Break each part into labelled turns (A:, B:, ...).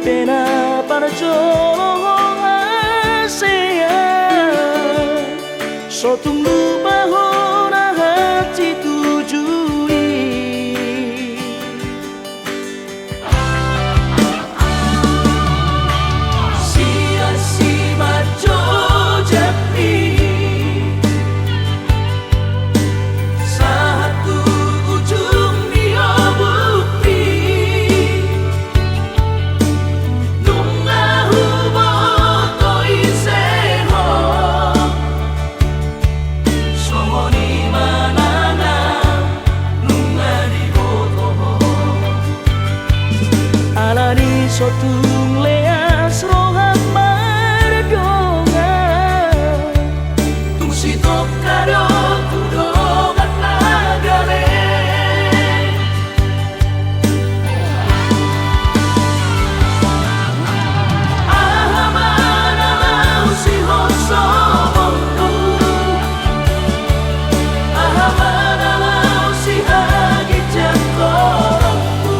A: pena para jolong ASEAN so tunggu bahona hati tujui sia-si maco jepi satu ujung dia bukti nunga hubo toi seho songo ni manana nunga di boto alani sotung leas rohan mardonga tung si tokado tudogat nagare ahamana mau si hoso montu ahamana mau si hagi jangkorongku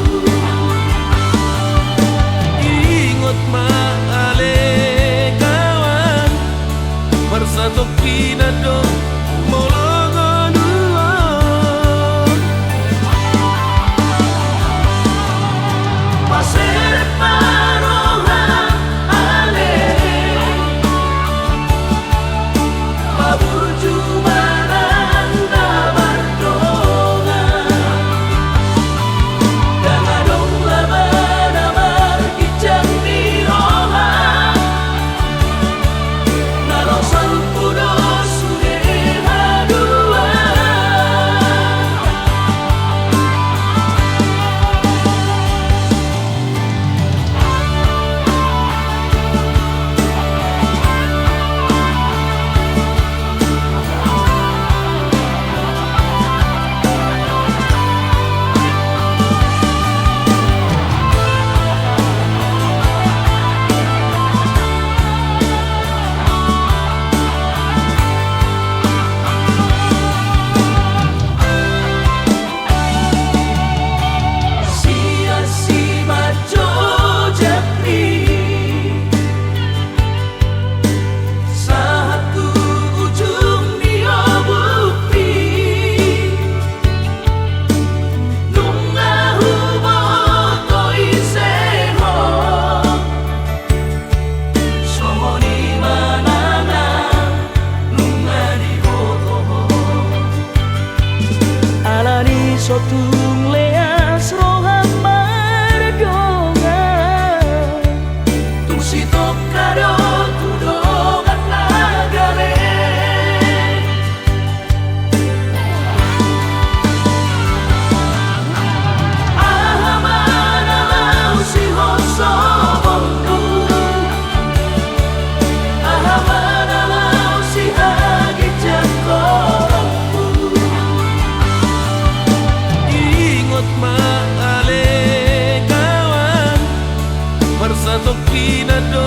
A: ingot maale kawan bersatu pinado molongonua pasir parohan ale mabuju mananda bardonga dangadong labana markicang miroha nalosan pudo sude hadua sia-si maco jepi satu ujung dia bukti nunga hubo toi seho songo ni manana nunga di boto alani sotung leas rohan mardonga tung si tokado tudogat nagare ahamana mau si hoso montu ahamana mau si hagi jangkorongku ingot maale kawan bersatu pinado